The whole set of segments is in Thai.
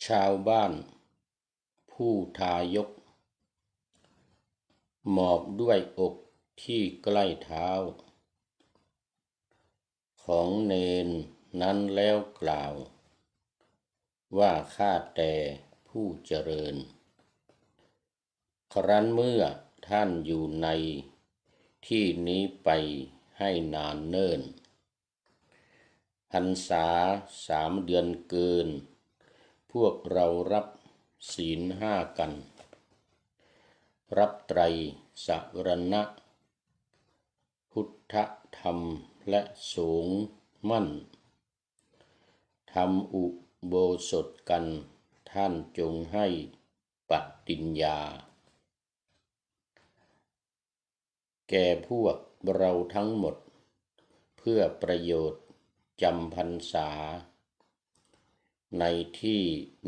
ชาวบ้านผู้ทายกหมอด้วยอกที่ใกล้เท้าของเนนนั้นแล้วกล่าวว่าข้าแต่ผู้เจริญครั้นเมื่อท่านอยู่ในที่นี้ไปให้นานเนิ่นพรรษา3 เดือนเกินพวกเรารับศีล5 กันรับไตรสรณะพุทธธรรมและสงฆ์มั่นทำอุโบสถกันท่านจงให้ปฏิญญาแก่พวกเราทั้งหมดเพื่อประโยชน์จำพรรษาในที่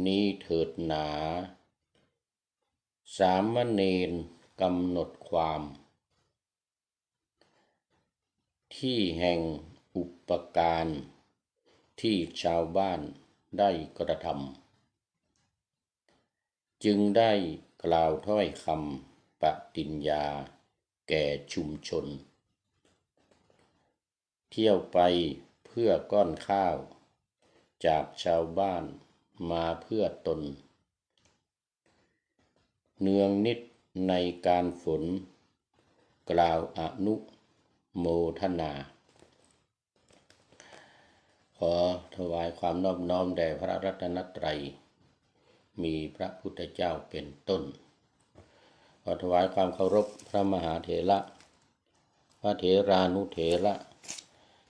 นี้เถิดหนาสามเณรกำหนดความที่แห่งอุปการที่ชาวบ้านได้กระทำจึงได้กล่าวถ้อยคำปฏิญญาแก่ชุมชนเที่ยวไปเพื่อก้อนข้าวจากชาวบ้านมาเพื่อตนเนืองนิดในการฝนกล่าวอนุโมทนาขอถวายความนอบน้อมแด่พระรัตนตรัยมีพระพุทธเจ้าเป็นต้นขอถวายความเคารพพระมหาเถระพระเถรานุเถระ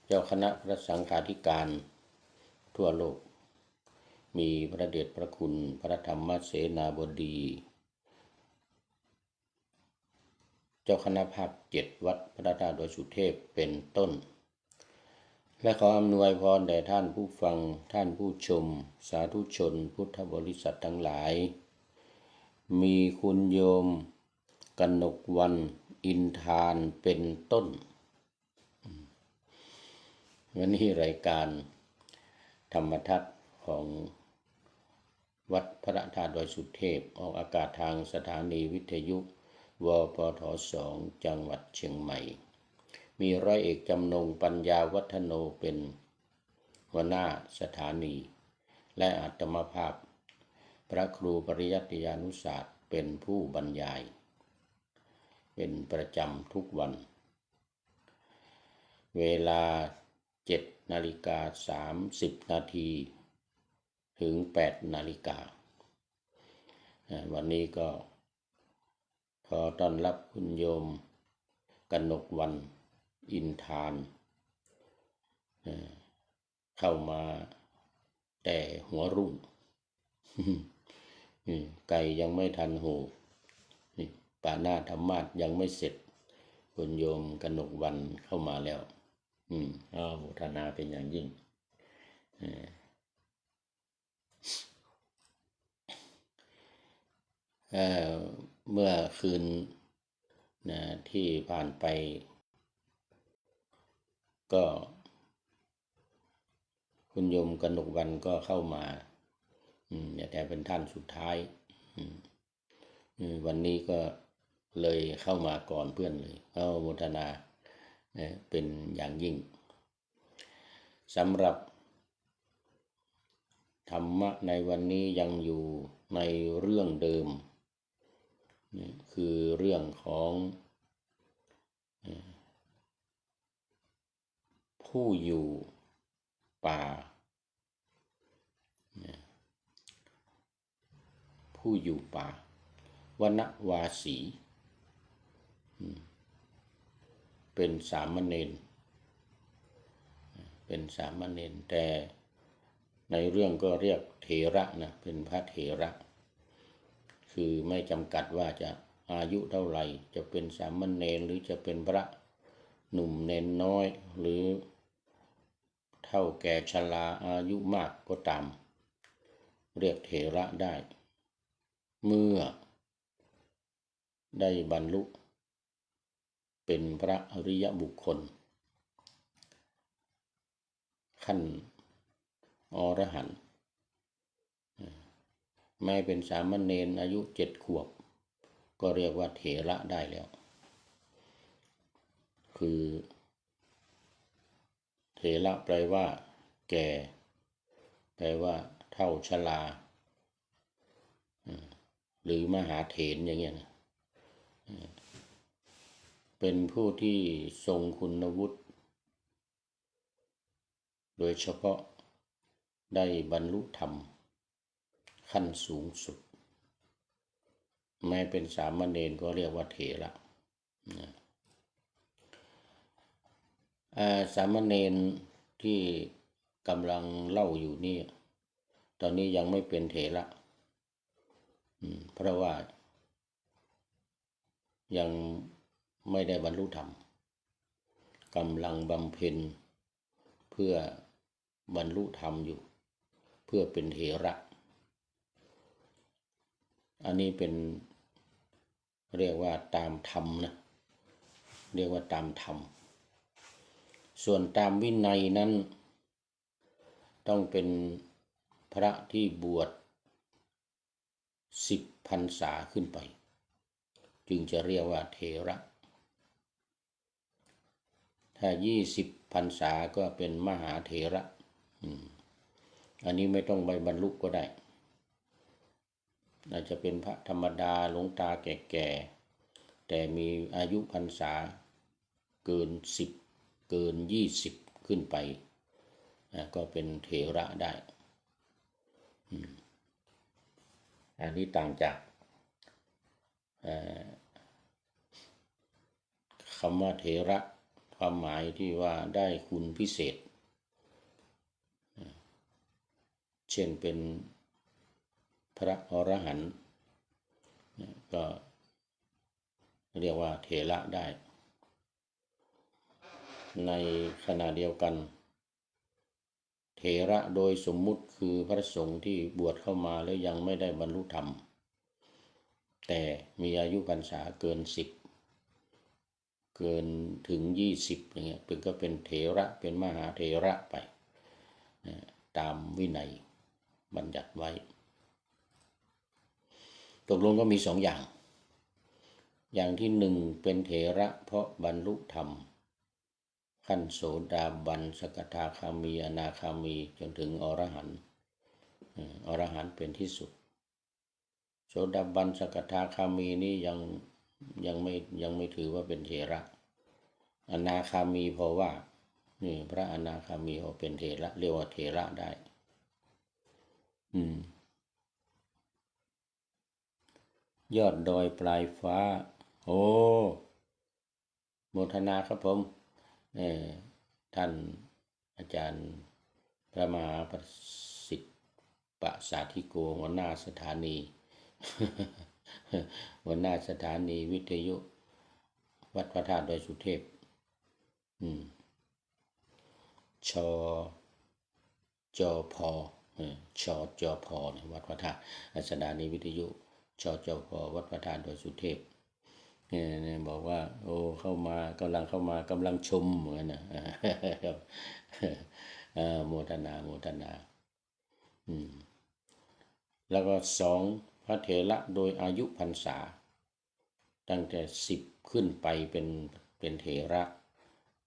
เจ้าคณะพระสังฆาธิการทั่วโลกมีพระเดชพระคุณพระธรรมเสนาบดีเจ้าคณะภาค7วัดพระธาตุดอยสุเทพเป็นต้นและขออำนวยพรแด่ท่านผู้ฟังท่านผู้ชมสาธุชนพุทธบริษัททั้งหลายมีคุณโยมกนกวรรณอินทานเป็นต้นวันนี้รายการธรรมทัศน์ของวัดพระธาตุดอยสุเทพออกอากาศทางสถานีวิทยุวปท2จังหวัดเชียงใหม่มีร้อยเอกจำนงปัญญาวัฒโนเป็นหัวหน้าสถานีและอาตมาภาพพระครูปริยัติยานุศาสตร์เป็นผู้บรรยายเป็นประจำทุกวันเวลา7:30 นาทีถึง8 นาฬิกาวันนี้ก็ขอต้อนรับคุณโยมกนกวรรณอินทานเข้ามาแต่หัวรุ่งไก่ยังไม่ทันหูป่าหน้าธรรมาสยังไม่เสร็จคุณโยมกนกวรรณเข้ามาแล้วโมทนาเป็นอย่างยิ่งเมื่อคืนที่ผ่านไปก็คุณโยมกนกวรรณก็เข้ามาแต่เป็นท่านสุดท้ายวันนี้ก็เลยเข้ามาก่อนเพื่อนเลยโมทนาเป็นอย่างยิ่งสำหรับธรรมะในวันนี้ยังอยู่ในเรื่องเดิมคือเรื่องของผู้อยู่ป่าผู้อยู่ป่าวนวาสีเป็นสามเณรแต่ในเรื่องก็เรียกเถระนะเป็นพระเถระคือไม่จำกัดว่าจะอายุเท่าไหร่จะเป็นสามเณรหรือจะเป็นพระหนุ่มเนนน้อยหรือเท่าแก่ชราอายุมากก็ตามเรียกเถระได้เมื่อได้บรรลุเป็นพระอริยบุคคลขั้นอรหันต์ แม้เป็นสามเณรอายุ7 ขวบก็เรียกว่าเถระได้แล้วคือเถระแปลว่าแก่แปลว่าเฒ่าชราหรือมหาเถรอย่างเงี้ยนะเป็นผู้ที่ทรงคุณวุฒิโดยเฉพาะได้บรรลุธรรมขั้นสูงสุดแม้เป็นสามเณรก็เรียกว่าเถระสามเณรที่กำลังเล่าอยู่นี่ตอนนี้ยังไม่เป็นเถระเพราะว่ายังไม่ได้บรรลุธรรมกำลังบำเพ็ญเพื่อบรรลุธรรมอยู่เพื่อเป็นเถระอันนี้เป็นเรียกว่าตามธรรมนะเรียกว่าตามธรรมส่วนตามวินัยนั้นต้องเป็นพระที่บวช10 พรรษาขึ้นไปจึงจะเรียกว่าเถระถ้า20 พรรษาก็เป็นมหาเถระอันนี้ไม่ต้องไปบรรลุก็ได้อาจจะเป็นพระธรรมดาหลวงตาแก่ๆแต่มีอายุพรรษาเกิน10เกิน20ขึ้นไปก็เป็นเถระได้อันนี้ต่างจากคำว่าเถระความหมายที่ว่าได้คุณพิเศษเช่นเป็นพระอรหันต์ก็เรียกว่าเถระได้ในขณะเดียวกันเถระโดยสมมุติคือพระสงฆ์ที่บวชเข้ามาแล้วยังไม่ได้บรรลุธรรมแต่มีอายุพรรษาเกิน10เกินถึง20อย่างเงี้ยเป็นก็เป็นเถระเป็นมหาเถระไปตามวินัยบัญญัติไว้ตกลงก็มี2 อย่างอย่างที่1เป็นเถระเพราะบรรลุธรรมขั้นโสดาบันสกทาคามีอนาคามีจนถึงอรหันต์อรหันต์เป็นที่สุดโสดาบันสกทาคามีนี่ยังไม่ถือว่าเป็นเถระอนาคามีเพราะว่านี่พระอนาคามีเขาเป็นเถระเรียกว่าเถระได้ยอดดอยปลายฟ้าโอ้โมทนาครับผมท่านอาจารย์พระมหาประสิทธิ์ปสาธิโกหัวหน้าสถานีหัวหน้าสถานีวิทยุวัดพระธาตุดอยสุเทพชจพชจพวัดพระธาตุสถานีวิทยุชจพวัดพระธาตุดอยสุเทพเนี่ยบอกว่าโอ้เข้ามากำลังชมเหมือนนะครับโมทนาแล้วก็2พระเถระโดยอายุพรรษาตั้งแต่10ขึ้นไปเป็นเถระ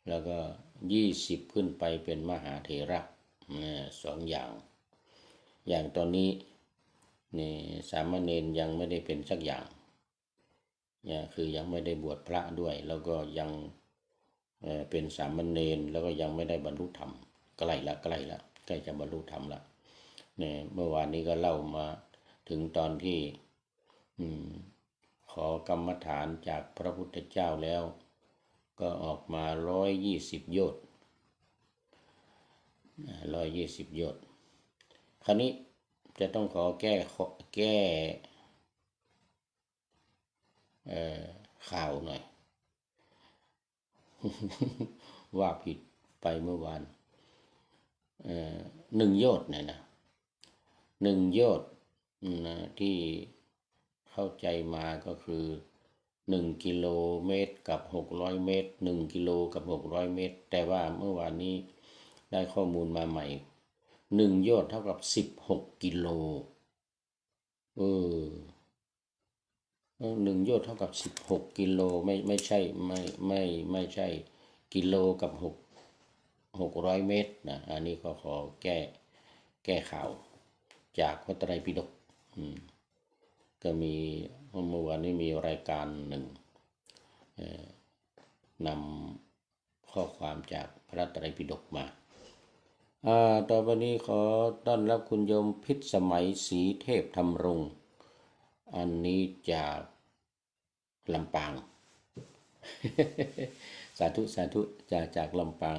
แล้วก็20ขึ้นไปเป็นมหาเถระ2 อย่างตอนนี้นี่สามเณรยังไม่ได้เป็นสักอย่างคือยังไม่ได้บวชพระด้วยแล้วก็ยังเป็นสามเณรแล้วก็ยังไม่ได้บรรลุธรรมใกล้จะบรรลุธรรมละเนี่ยเมื่อวานนี้ก็เล่ามาถึงตอนที่ขอกรรมฐานจากพระพุทธเจ้าแล้วก็ออกมา120 โยชน์120 โยชน์คราวนี้จะต้องขอแก้ข่าวหน่อย ว่าผิดไปเมื่อวาน1 โยชน์เนี่ยนะ1 โยชน์ที่เข้าใจมาก็คือ1 กิโลเมตรกับ600 เมตร1 กิโลกับ600 เมตรแต่ว่าเมื่อวานนี้ได้ข้อมูลมาใหม่1 โยชน์เท่ากับ16 กิโล เออ1 โยชน์เท่ากับ16 กิโลไม่ใช่ไม่ใช่กิโลกับ600 เมตรนะอันนี้ก็ขอแก้ข่าวจากพระไตรปิฎกก็มีเมื่อวานนี้มีรายการหนึ่งนำข้อความจากพระไตรปิฎกมาต่อไปนี้ขอต้อนรับคุณโยมพิษสมัยศรีเทพธรรมรงค์อันนี้จากลำปาง สาธุสาธุจากลำปาง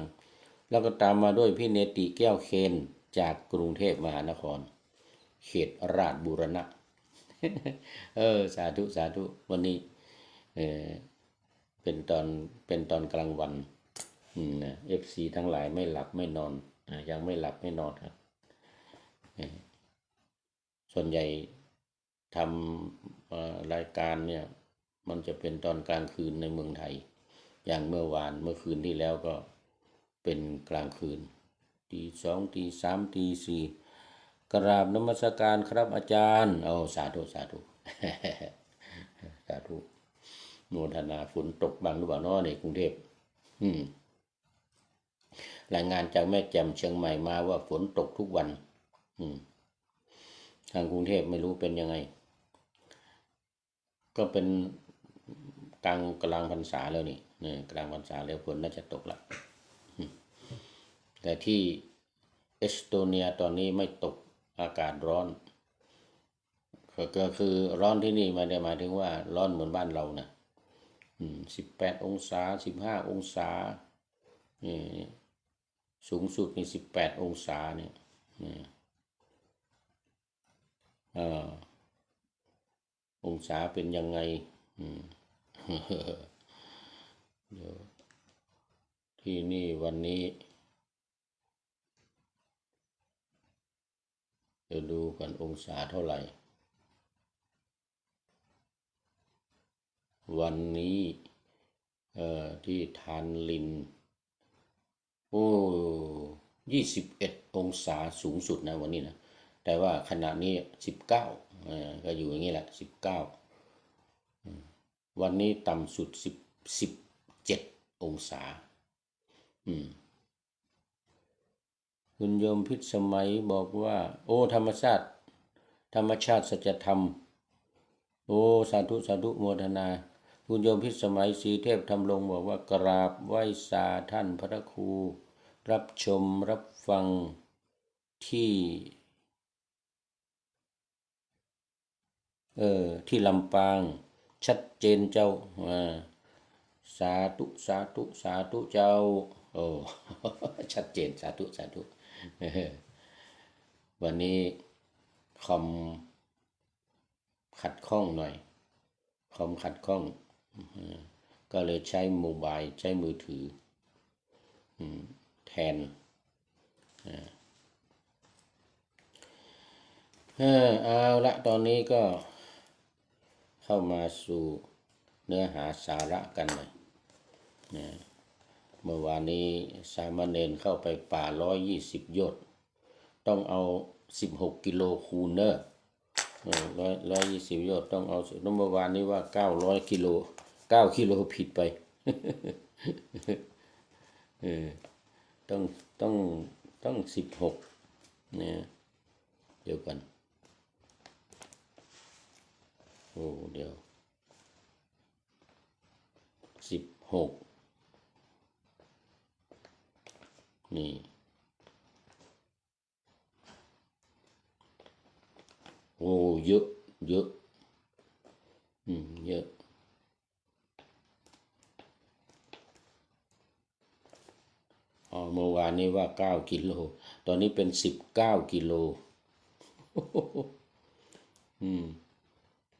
แล้วก็ตามมาด้วยพี่เนติแก้วเคนจากกรุงเทพมหานครเขตราชบูรณะสาธุสาธุวันนี้เออเป็นตอนกลางวันFC ทั้งหลายไม่หลับไม่นอนยังไม่หลับไม่นอนครับส่วนใหญ่ทำรายการเนี่ยมันจะเป็นตอนกลางคืนในเมืองไทยอย่างเมื่อคืนที่แล้วก็เป็นกลางคืนตี 2ตี 3ตี 4กราบนมัสการครับอาจารย์สาธุสาธุสาธุโมทนาฝนตกบ้างหรือเปล่าเนาะในกรุงเทพรายงานจากแม่แจ่มเชียงใหม่มาว่าฝนตกทุกวันทางกรุงเทพไม่รู้เป็นยังไงก็เป็นกลางพรรษาแล้วนี่กลางพรรษาแล้วฝนน่าจะตกละแต่ที่เอสโตเนียตอนนี้ไม่ตกอากาศร้อนก็คือร้อนที่นี่ไม่ได้หมายถึงว่าร้อนเหมือนบ้านเรานะ18 องศา15 องศาสูงสุดนี่18 องศาเนี่ยองศาเป็นยังไงเดี๋ยวที่นี่วันนี้จะดูกันองศาเท่าไหร่วันนี้ที่ทานลิน21 องศาสูงสุดนะวันนี้นะแต่ว่าขณะนี้19ก็อยู่อย่างนี้แหละ19วันนี้ต่ำสุด17 องศาคุณโยมพิษสมัยบอกว่าธรรมชาติสัจธรรมสาธุสาธุโมทนาคุณโยมพิษสมัยศรีเทพธรรมรงค์บอกว่ากราบไหว้สาท่านพระครูรับชมรับฟังที่ลำปางชัดเจนเจ้าสาธุสาธุสาธุเจ้าชัดเจนสาธุสาธุวันนี้คอมขัดข้องหน่อยคอมขัดข้องก็เลยใช้โมบายใช้มือถือแทนเอาละตอนนี้ก็เข้ามาสู่เนื้อหาสาระกันเลยเมื่อวานนี้สามเณรเข้าไปป่า120 โยชน์ต้องเอา16 กิโลคูณเนอร์120 โยชน์ต้องเอาเมื่อวานนี้ว่า900 กิโล9 กิโลผิดไปต้อง16เนี่ยเดี๋ยวกันเดี๋ยว16นี่เยอะเยอะเยอะเมื่อวานนี้ว่า9 กิโลตอนนี้เป็น19 กิโล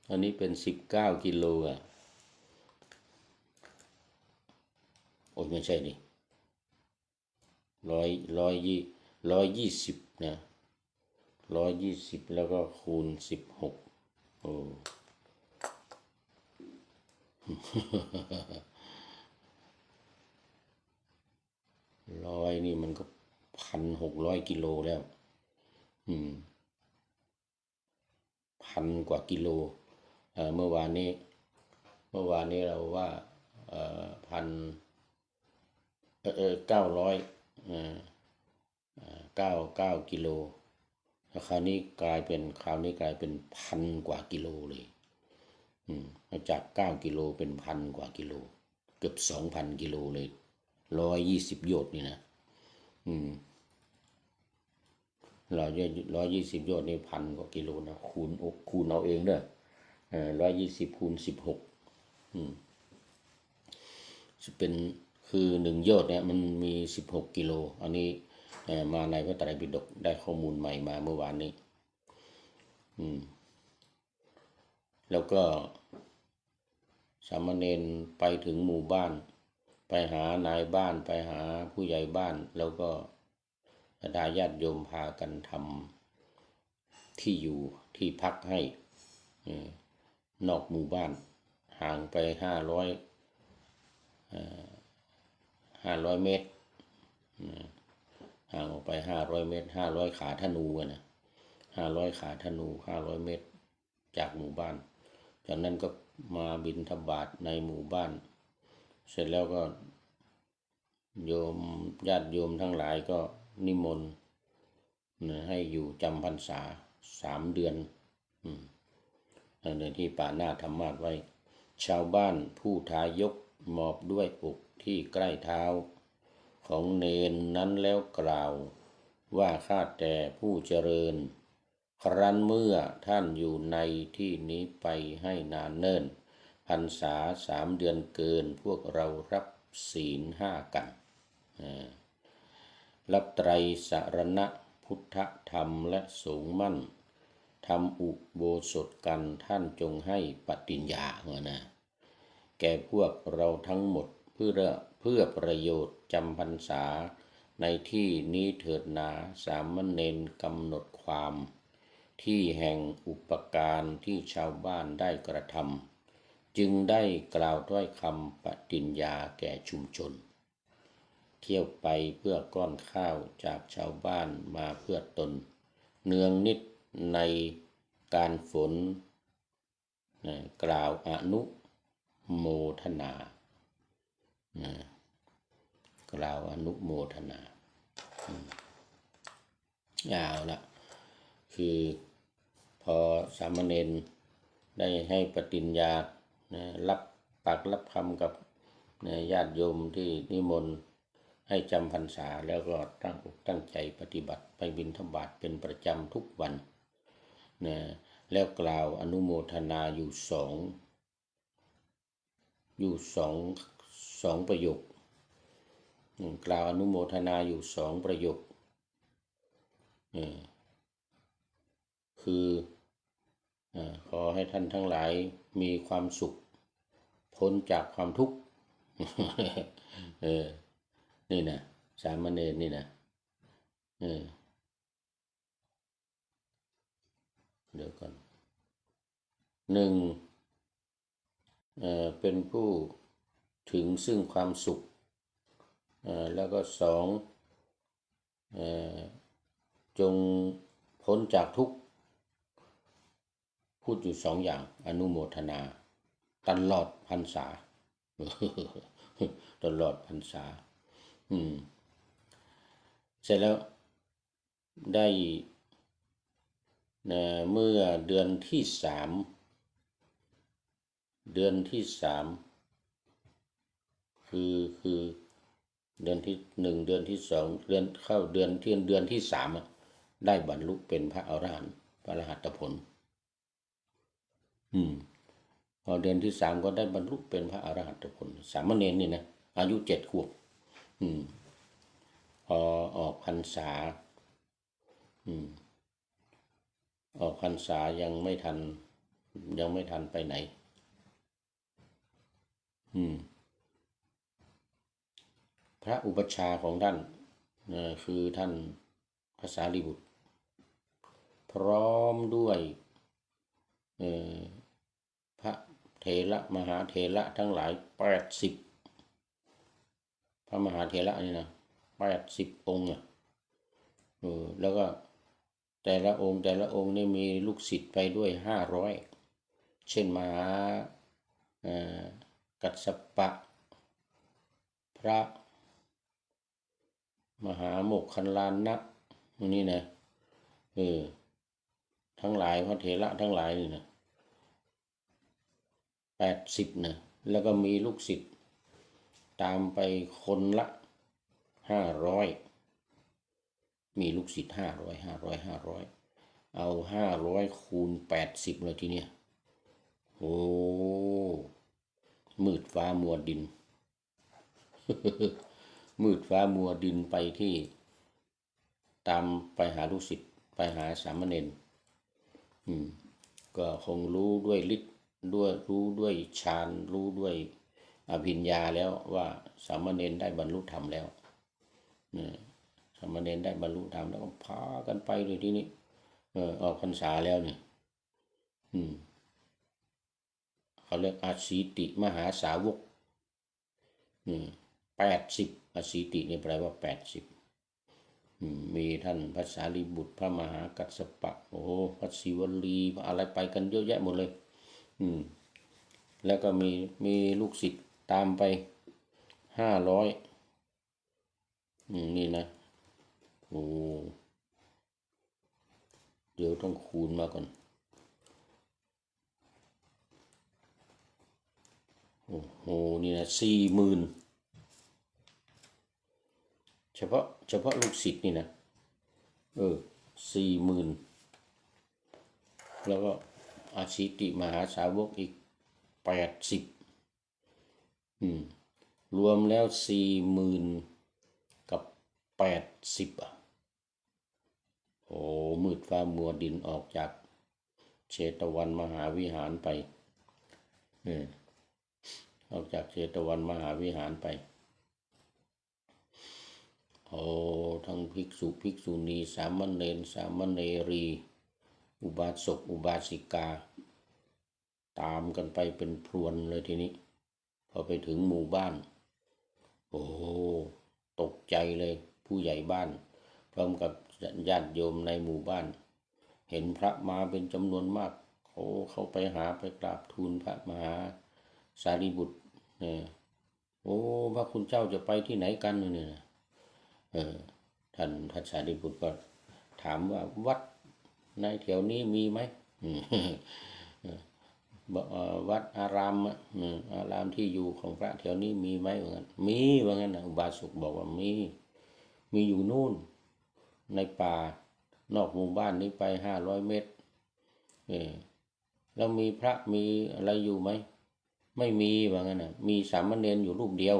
อันนี้เป็น19 กิโลไม่ใช่นี่120นะ120แล้วก็คูณ16นี่มันก็1,600 กิโลแล้ว 1,000 กว่ากิโลเมื่อวานนี้เราว่า900 9 กิโลแล้วคราวนี้กลายเป็น1,000 กว่ากิโลเลยจาก9 กิโลเป็น1,000 กว่ากิโลเกือบ2,000 กิโลเลย120 โยชน์นี่นะ120 โยชน์นี่1,000 กว่า กิโลนะคูณเอาเองเด้อ120 คูณ 16จะเป็นคือ1 โยชน์เนี่ยมันมี16 กิโลอันนี้มาในพระไตรปิฎกได้ข้อมูลใหม่มาเมื่อวานนี้แล้วก็สามเณรไปถึงหมู่บ้านไปหานายบ้านไปหาผู้ใหญ่บ้านแล้วก็บรรดาญาติโยมพากันทำที่อยู่ที่พักให้นอกหมู่บ้านห่างไป500 เมตรห่างออกไป500 เมตร500 ขาธนูนะ500 ขาธนู500 เมตรจากหมู่บ้านจากนั้นก็มาบิณฑบาตในหมู่บ้านเสร็จแล้วก็ญาติโยมทั้งหลายก็นิมนต์ให้อยู่จำพรรษา3 เดือนในที่ป่าหน้าธรรมาสไว้ชาวบ้านผู้ทายกมอบด้วยอกที่ใกล้เท้าของเนนนั้นแล้วกล่าวว่าข้าแต่ผู้เจริญครั้นเมื่อท่านอยู่ในที่นี้ไปให้นานเนิ่นพรรษา3 เดือนเกินพวกเรารับศีล 5กันรับไตรสรณะพุทธธรรมและสงฆ์มั่นทำอุโบสถกันท่านจงให้ปฏิญญานะแก่พวกเราทั้งหมดเพื่อประโยชน์จำพรรษาในที่นี้เถิดนาสามเณรกำหนดความที่แห่งอุปการที่ชาวบ้านได้กระทำจึงได้กล่าวถ้อยคำปฏิญญาแก่ชุมชนเที่ยวไปเพื่อก้อนข้าวจากชาวบ้านมาเพื่อตนเนืองนิดในการฝนกล่าวอนุโมทนากล่าวอนุโมทนาเอาละคือพอสามเณรได้ให้ปฏิญญารับปากรับคำกับญาติโยมที่นิมนต์ให้จำพรรษาแล้วก็ตั้งใจปฏิบัติไปบิณฑบาตเป็นประจำทุกวันแล้วกล่าวอนุโมทนาอยู่สองประโยคกล่าวอนุโมทนาอยู่2 ประโยคคือขอให้ท่านทั้งหลายมีความสุขพ้นจากความทุกข์นี่นะสามเณรนี่นะเดี๋ยวก่อน1เป็นผู้ถึงซึ่งความสุขแล้วก็2จงพ้นจากทุกข์พูดอยู่2 อย่างอนุโมทนาตลอดพรรษาตลอดพรรษาเสร็จแล้วได้เมื่อเดือนที่ 3คือเดือนที่ 1เดือนที่ 2เดือนเข้าเดือนที่ 3ได้บรรลุเป็นพระอรหันต์พระอรหัตผลพอเดือนที่ 3ก็ได้บรรลุเป็นพระอรหัตผลสามเณรนี่นะอายุ7 ขวบพอออกพรรษายังไม่ทันไปไหนพระอุปัชฌาย์ของท่านคือท่านพระสารีบุตรพร้อมด้วยพระเถระมหาเถระทั้งหลาย80พระมหาเถระนี่นะ80 องค์แล้วก็ แต่ละองค์นี่มีลูกศิษย์ไปด้วย500เช่นมหากัสสปะพระมหาโมคคัลลานะนี่นะทั้งหลายพระเถระทั้งหลายนี่นะ80นะแล้วก็มีลูกศิษย์ตามไปคนละ500มีลูกศิษย์500เอา500คูณ80เลยทีเนี้ยโอ้มืดฟ้ามัวดิน มืดฟ้ามัวดินไปที่ตามไปหาลูกศิษย์ไปหาสามเณรก็คงรู้ด้วยฤทธิ์ด้วยรู้ด้วยฌานรู้ด้วยอภิญญาแล้วว่าสามเณรได้บรรลุธรรมแล้วสามเณรได้บรรลุธรรมแล้วก็พากันไปเลยที่นี้ออกพรรษาแล้วเนี่ยเขาเรียกอาสีติมหาสาวก80อาสีตินี่แปลว่า80มีท่านพระสารีบุตรพระมหากัสสปะโอ้พระศิวลีพระอะไรไปกันเยอะแยะหมดเลยแล้วก็มีลูกศิษย์ตามไป500นี่นะโอ้เดี๋ยวต้องคูณมาก่อนโอ้โหนี่นะ40,000เฉพาะลูกศิษย์นี่นะ40,000แล้วก็อาชิติมหาสาวกอีก80รวมแล้ว40,000กับ80โอ้มืดฟ้ามัวดินออกจากเชตวันมหาวิหารไปออกจากเชตวันมหาวิหารไปโอ้ทั้งภิกษุภิกษุณีสามเณรสามเณรีอุบาสกอุบาสิกาตามกันไปเป็นพรวนเลยทีนี้พอไปถึงหมู่บ้านโอ้ตกใจเลยผู้ใหญ่บ้านพร้อมกับญาติโยมในหมู่บ้านเห็นพระมาเป็นจำนวนมากเขาไปหาไปกราบทูลพระมหาสารีบุตรโอ้พระคุณเจ้าจะไปที่ไหนกันเนี่ยท่านพระสารีบุตรก็ถามว่าวัดในแถวนี้มีไหมวัดอารามที่อยู่ของพระแถวนี้มีไหมว่างั้นมีว่างั้นนะอุบาสกบอกว่ามีอยู่นู่นในป่านอกหมู่บ้านนี้ไป500 เมตรแล้วมีพระมีอะไรอยู่ไหมไม่มีว่างั้นนะมีสามเณรอยู่รูปเดียว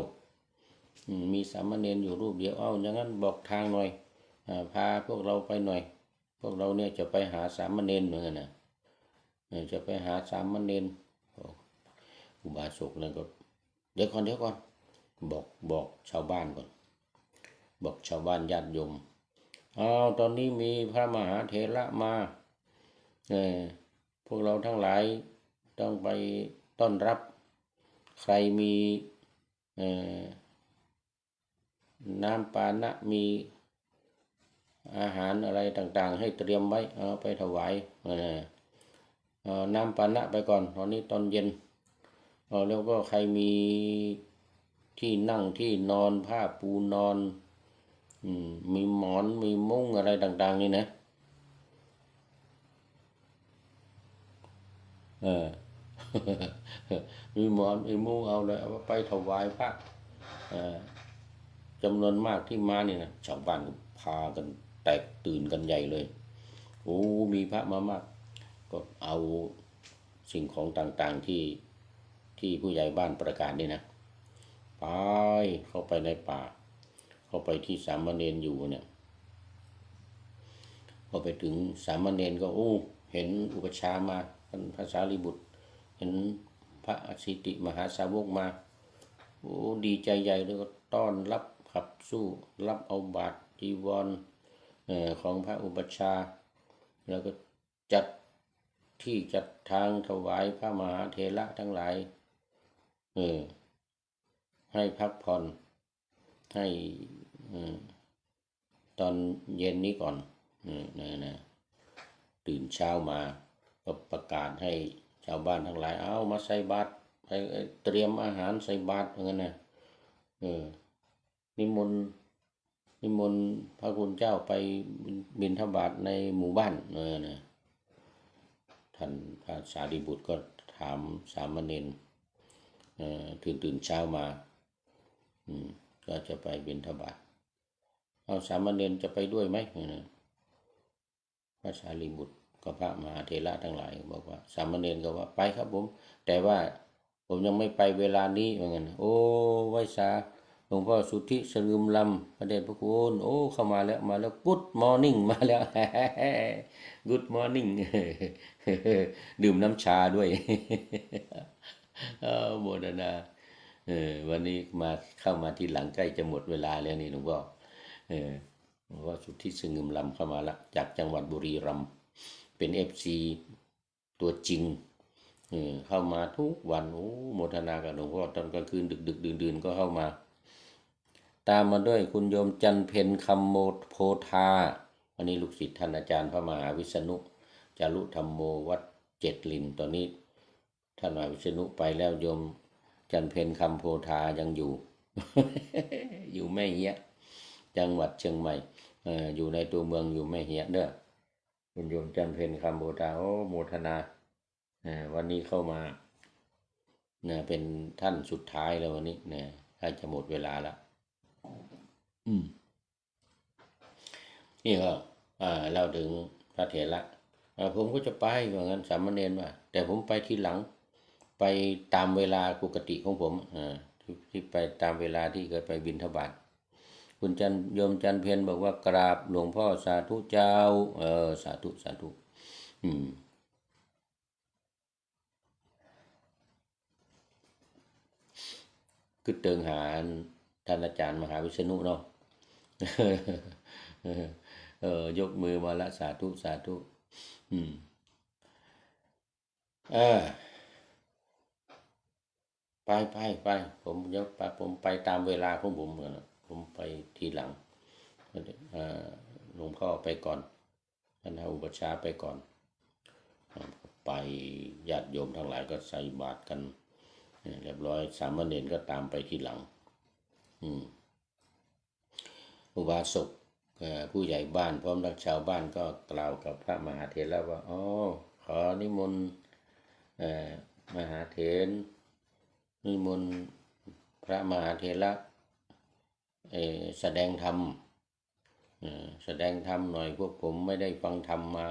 มีสามเณรอยู่รูปเดียวอย่างนั้นบอกทางหน่อยพาพวกเราไปหน่อยพวกเราเนี่ยจะไปหาสามเณรเหมือนกันนะจะไปหาสามเณรอุบาสกนั่นก็เดี๋ยวก่อนบอกชาวบ้านก่อนบอกชาวบ้านญาติโยมตอนนี้มีพระมหาเถระมาพวกเราทั้งหลายต้องไปต้อนรับใครมีน้ำปานะมีอาหารอะไรต่างๆให้เตรียมไว้เอาไปถวายน้ำปานะไปก่อนตอนนี้ตอนเย็นแล้วก็ใครมีที่นั่งที่นอนผ้าปูนอนมีหมอนมีมุ้งอะไรต่างๆนี่นะมีหมอนมีมุ้งเอาเลยเอาไปถวายพระจำนวนมากที่มานี่นะชาวบ้านพากันแตกตื่นกันใหญ่เลยโอ้มีพระมามากก็เอาสิ่งของต่างๆที่ผู้ใหญ่บ้านประกาศนี่นะไปเข้าไปในป่าเข้าไปที่สามเณรอยู่เนี่ยพอไปถึงสามเณรก็เห็นอุปชามาท่านพระสารีบุตรเห็นพระอสิติมหาสาวกมาดีใจใหญ่เลยก็ต้อนรับขับสู้รับเอาบาตรจีวรของพระอุปชาแล้วก็จัดที่จัดทางถวายพระมหาเถระทั้งหลายให้พักผ่อนให้ตอนเย็นนี้ก่อนนะ ตื่นเช้ามาก็ประกาศให้ชาวบ้านทั้งหลายเอามาใส่บาตรไปเตรียมอาหารใส่บาตรอย่างนั้นนะนิมนต์นิมนต์พระคุณเจ้าไปบิณฑบาตในหมู่บ้านนะท่านพระสารีบุตรก็ถามสามเณรตื่นเช้ามาก็จะไปบิณฑบาตเอาสามเณรจะไปด้วยไหมพระสารีบุตรก็พระมหาเถระทั้งหลายบอกว่าสามเณรก็ว่าไปครับผมแต่ว่าผมยังไม่ไปเวลานี้เหมือนกันโอ้ไว้สาหลวงพ่อสุทธิสลืมลำพระเดชพระคุณโอ้เข้ามาแล้วกู๊ดมอร์นิ่งมาแล้วกู๊ดมอร์นิ่งดื่มน้ำชาด้วยโมทนาวันนี้มาเข้ามาที่หลังใกล้จะหมดเวลาแล้วนี่หลวงพ่อหลวงพ่อสุทธิสลืมลำเข้ามาละจากจังหวัดบุรีรัมย์เป็น FC ตัวจริงเข้ามาทุกวันโอ้โมทนากับหลวงพ่อตอนกลางคืนดึกดื่นก็เข้ามาตามมาด้วยคุณโยมจันเพ็ญคำโพธาวันนี้ลูกศิษย์ท่านอาจารย์พระมหาวิษณุจารุธรรมโมวัดเจ็ดลินตอนนี้ท่านมหาวิษณุไปแล้วโยมจันเพ็ญคำโพธายังอยู่ อยู่แม่เหี้ยจังหวัดเชียงใหม่อยู่ในตัวเมืองอยู่แม่เหี้ยเด้อคุณโยมจันเพ็ญคำโพธาโอ้โมทนาวันนี้เข้ามาเป็นท่านสุดท้ายแล้ววันนี้ใกล้จะหมดเวลาแล้วนี่ก็เล่าถึงพระเถระผมก็จะไปว่างั้นสามเณรว่าแต่ผมไปทีหลังไปตามเวลาปกติของผมที่ไปตามเวลาที่เคยไปบิณฑบาตคุณโยมจันเพียรบอกว่ากราบหลวงพ่อสาธุเจ้าสาธุคือเติงหาท่านอาจารย์มหาวิษณุเนาะยกมือมาละสาธุไปผมไปตามเวลาของผมผมไปทีหลังหลวงพ่อไปก่อนท่านอุปัชฌาย์ไปก่อนไปญาติโยมทั้งหลายก็ใส่บาตรกันเรียบร้อยสามเณรก็ตามไปทีหลังอุบาสกผู้ใหญ่บ้านพร้อมทั้งชาวบ้านก็กล่าวกับพระมหาเถระว่าขอนิมนต์มหาเถรนิมนต์พระมหาเถระแสดงธรรมหน่อยพวกผมไม่ได้ฟังธรรมมา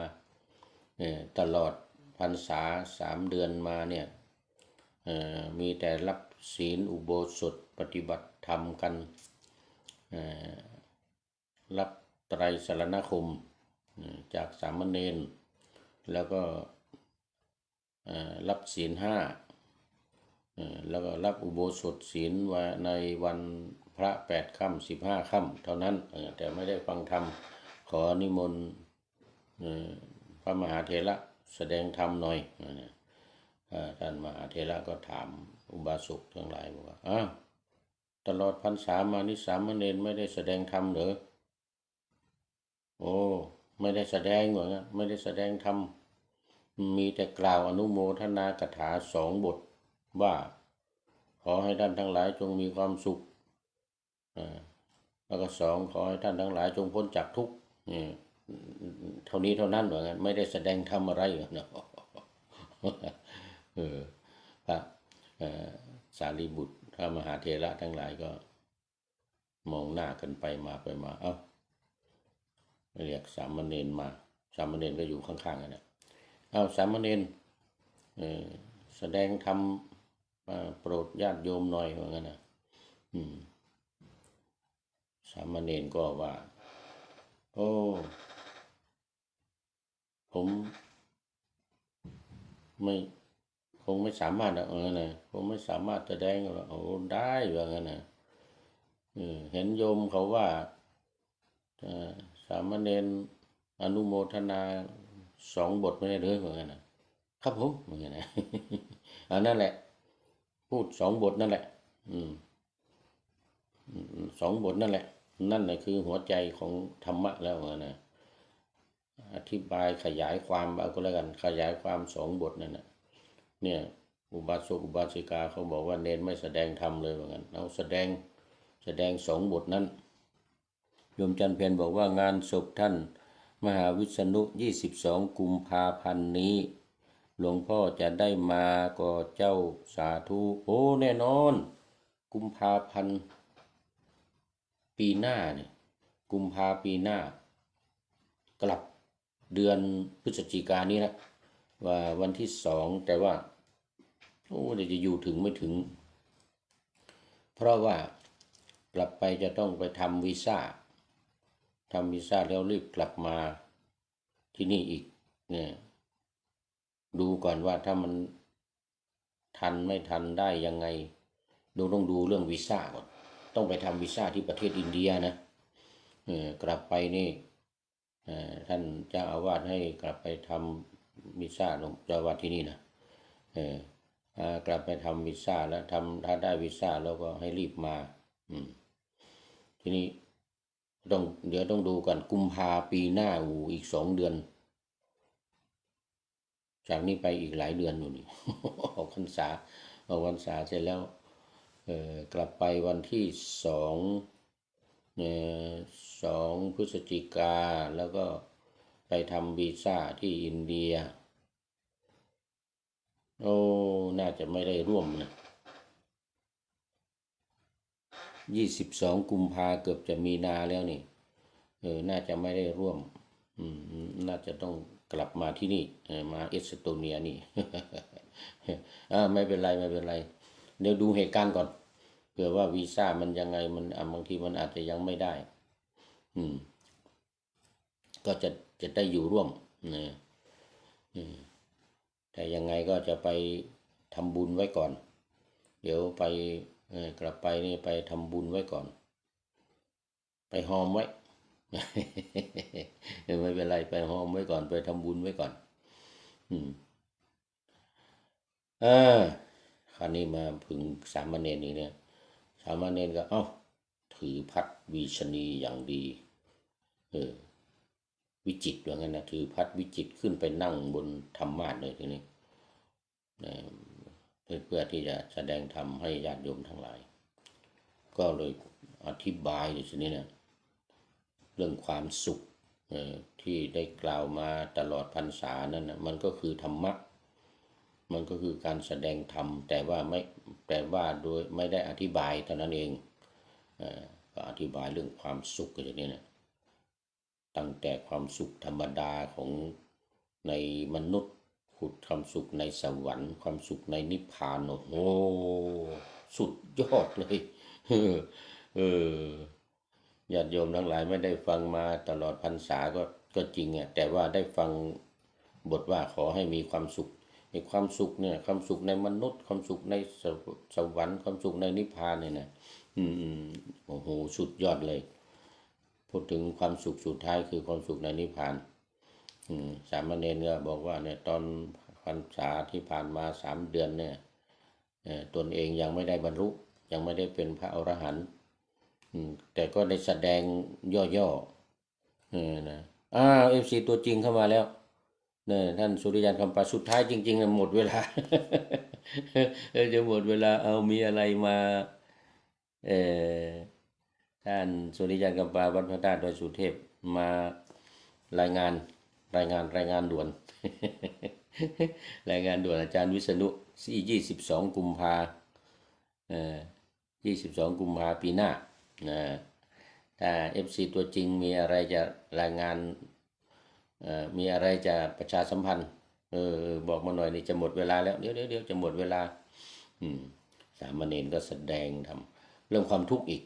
ตลอดพรรษา3 เดือนมาเนี่ยมีแต่รับศีลอุโบสถปฏิบัติธรรมกันรับไตรสรณคมจากสามเณรแล้วก็รับศีล5แล้วก็รับอุโบสถศีลในวันพระ8 ค่ำ15 ค่ำเท่านั้นแต่ไม่ได้ฟังธรรมขอนิมนต์พระมหาเถระแสดงธรรมหน่อยท่านมหาเถระก็ถามอุบาสกทั้งหลายบอกว่าตลอดพรรษามานี่สามเณรไม่ได้แสดงธรรมเหรอโอ้ไม่ได้แสดงเหรอไม่ได้แสดงธรรมมีแต่กล่าวอนุโมทนากถา2 บทว่าขอให้ท่านทั้งหลายจงมีความสุขแล้วก็2ขอให้ท่านทั้งหลายจงพ้นจากทุกข์เท่านี้เท่านั้นเหรอไม่ได้แสดงธรรมอะไรเหรอเนาะพระสารีบุตรพระมหาเถระทั้งหลายก็มองหน้ากันไปมาเรียกสามเณรมาสามเณรก็อยู่ข้างๆกันนะสามเณรแสดงธรรมโปรดญาติโยมหน่อยว่างั้นนะสามเณรก็ว่าโอ้ผมคงไม่สามารถนะผมไม่สามารถแสดงหรอกได้ว่างั้นนะเห็นโยมเขาว่าสามเณรอนุโมทนา2 บทไม่ได้เลยว่างั้นนะครับผมว่างั้นนะนั่นแหละพูด2 บทนั่นแหละ2 บทนั่นแหละนั่นแหละคือหัวใจของธรรมะแล้วว่างั้นนะ อธิบายขยายความเอาก็แล้วกันขยายความ2 บทนั่นนะเนี่ยอุบาสกอุบาสิกาเขาบอกว่าเนนไม่แสดงธรรมเลยเหมือนกันเอาแสดง2 บทนั้นโยมจันเพียรบอกว่างานศพท่านมหาวิษณุ22 กุมภาพันธ์นี้หลวงพ่อจะได้มาก็เจ้าสาธุโอ้แน่นอนกุมภาพันธ์ปีหน้าเนี่ยกุมภาปีหน้ากลับเดือนพฤศจิกายนนี้นะว่าวันที่2แต่ว่าโอ้เดี๋ยวจะอยู่ถึงไม่ถึงเพราะว่ากลับไปจะต้องไปทำวีซ่าแล้วรีบกลับมาที่นี่อีกเนี่ยดูก่อนว่าถ้ามันทันไม่ทันได้ยังไงต้องดูเรื่องวีซ่าก่อนต้องไปทำวีซ่าที่ประเทศอินเดียนะกลับไปนี่ท่านเจ้าอาวาสให้กลับไปทำวีซ่าหลวงเจ้าอาวาสที่นี่นะกลับไปทำวีซ่าแล้วถ้าได้วีซ่าแล้วก็ให้รีบมาทีนี้เดี๋ยวต้องดูก่อนกุมภาปีหน้าอีก2 เดือนจากนี้ไปอีกหลายเดือนอยู่นี่ออกพรรษาเสร็จแล้วกลับไปวันที่2 พฤศจิกาแล้วก็ไปทำวีซ่าที่อินเดียโอ้น่าจะไม่ได้ร่วมนะ22 กุมภาเกือบจะมีนาแล้วนี่น่าจะไม่ได้ร่วมน่าจะต้องกลับมาที่นี่มาเอสโตเนียนี่ ไม่เป็นไรเดี๋ยวดูเหตุการณ์ก่อนเผื่อว่าวีซ่ามันยังไงมันบางทีมันอาจจะยังไม่ได้ก็จะได้อยู่ร่วมนะแต่ยังไงก็จะไปทำบุญไว้ก่อนเดี๋ยวไปกลับไปนี่ไปทำบุญไว้ก่อนไปหอมไว้ ไม่เป็นไรไปหอมไว้ก่อนไปทำบุญไว้ก่อนคราวนี้มาถึงสามเณรนี่เนี่ยสามเณรก็ถือพัดวีชนีอย่างดีวิจิตรว่างั้นนะถือพัดวิจิตรขึ้นไปนั่งบนธรรมาสน์เลยทีนี้เพื่อที่จะแสดงธรรมให้ญาติโยมทั้งหลายก็เลยอธิบายในทีนี้นะเรื่องความสุขที่ได้กล่าวมาตลอดพรรษานั้นนะมันก็คือธรรมะมันก็คือการแสดงธรรมแต่ว่าโดยไม่ได้อธิบายเท่านั้นเองก็อธิบายเรื่องความสุขกันอย่างนี้นะตั้งแต่ความสุขธรรมดาของในมนุษย์ความสุขในสวรรค์ความสุขในนิพพานโอ้โหสุดยอดเลยญาติโยมทั้งหลายไม่ได้ฟังมาตลอดพรรษาก็จริงแต่ว่าได้ฟังบทว่าขอให้มีความสุขในความสุขเนี่ยความสุขในมนุษย์ความสุขในสวรรค์ความสุขในนิพพานเนี่ยนะโอ้โหสุดยอดเลยพูดถึงความสุขสุดท้ายคือความสุขในนิพพานสามเณรก็บอกว่าเนี่ยตอนพรรษาที่ผ่านมา3 เดือนเนี่ยตนเองยังไม่ได้บรรลุยังไม่ได้เป็นพระอรหันต์แต่ก็ได้แสดงย่อๆนะFC ตัวจริงเข้ามาแล้วเนี่ยท่านสุริยันคำปาสุดท้ายจริงๆหมดเวลา จะหมดเวลามีอะไรมาท่านสุริยันคำปาวัดพระธาตุดอยสุเทพมารายงานด่วน รายงานด่วนอาจารย์วิษณุ22 กุมภา22 กุมภาปีหน้าถ้า FC ตัวจริงมีอะไรจะรายงานมีอะไรจะประชาสัมพันธ์บอกมาหน่อยนี่จะหมดเวลาแล้วเดี๋ยวจะหมดเวลาสามเณรก็แสดงทำเรื่องความทุกข์อีก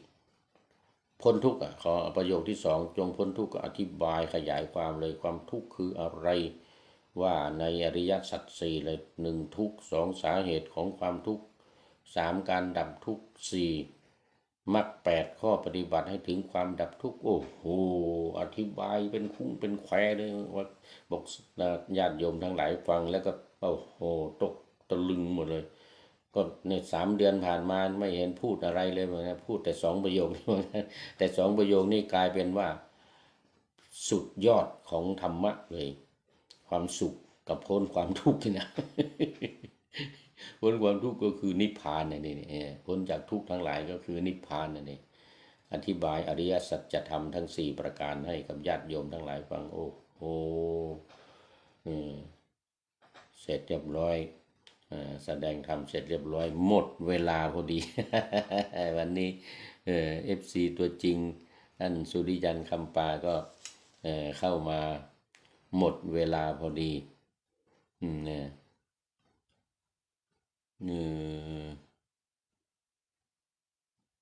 พ้นทุกข์ขอประโยคที่2จงพ้นทุกข์ก็อธิบายขยายความเลยความทุกข์คืออะไรว่าในอริยสัจ4เลย1ทุกข์2สาเหตุของความทุกข์3การดับทุกข์4มรรค8ข้อปฏิบัติให้ถึงความดับทุกข์โอ้โหอธิบายเป็นคุ้งเป็นแควเลยว่าบอกญาติโยมทั้งหลายฟังแล้วก็โอ้โหตกตะลึงหมดเลยก็เนี่ย3 เดือนผ่านมาไม่เห็นพูดอะไรเลยเหมือนกันพูดแต่2 ประโยคแต่2 ประโยคนี่กลายเป็นว่า สุดยอดของธรรมะเลย ความสุขกับพ้นความทุกข์นี่นะ พ้นความทุกข์ก็คือนิพพานนี่พ้นจากทุกข์ทั้งหลายก็คือนิพพานนี่อธิบายอริยสัจธรรมทั้ง4ประการให้กับญาติโยมทั้งหลายฟังโอ้โหเสร็จเรียบร้อยแสดงธรรมเสร็จเรียบร้อยหมดเวลาพอดี วันนี้FC ตัวจริงท่านสุริยันคำปาก็เข้ามาหมดเวลาพอดีเนี่ย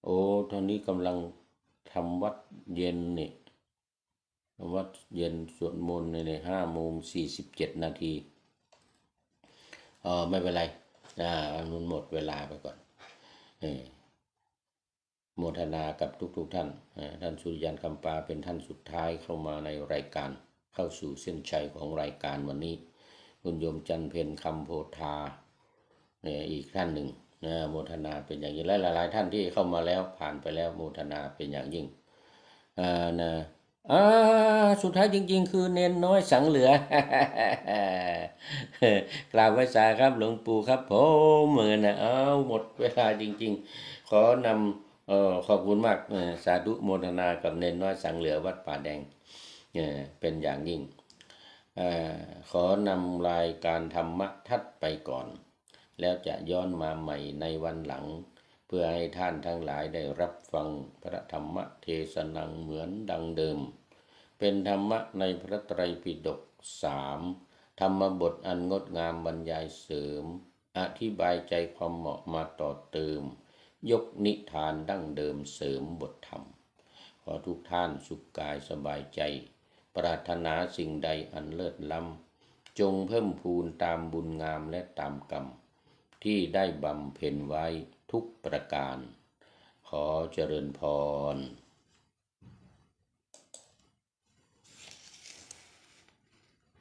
โอ้ตอนนี้กำลังทำวัดเย็นนี่วัดเย็นสวดมนต์ใน5:47 นาทีไม่เป็นไรมันหมดเวลาไปก่อนโมทนากับทุกท่านท่านสุริยันคำปาเป็นท่านสุดท้ายเข้ามาในรายการเข้าสู่เส้นชัยของรายการวันนี้คุณโยมจันเพ็ญคำโพธาอีกท่านหนึ่งโมทนาเป็นอย่างยิ่งและหลายๆท่านที่เข้ามาแล้วผ่านไปแล้วโมทนาเป็นอย่างยิ่งสุดท้ายจริงๆคือเนนน้อยสังเหลือกราบไหว้สาครับหลวงปู่ครับผมเหมือนหมดเวลาจริงๆขอนำขอบคุณมากสาธุโมทนากับเนนน้อยสังเหลือวัดป่าแดงเป็นอย่างยิ่งขอนำรายการธรรมะทัดไปก่อนแล้วจะย้อนมาใหม่ในวันหลังเพื่อให้ท่านทั้งหลายได้รับฟังพระธรรมเทศนาเหมือนดังเดิมเป็นธรรมะในพระไตรปิฎก3ธรรมบทอันงดงามบรรยายเสริมอธิบายใจความเหมาะมาต่อเติมยกนิทานดั้งเดิมเสริมบทธรรมขอทุกท่านสุขกายสบายใจปรารถนาสิ่งใดอันเลิศล้ำจงเพิ่มพูนตามบุญงามและตามกรรมที่ได้บำเพ็ญไว้ทุกประการขอเจริญพร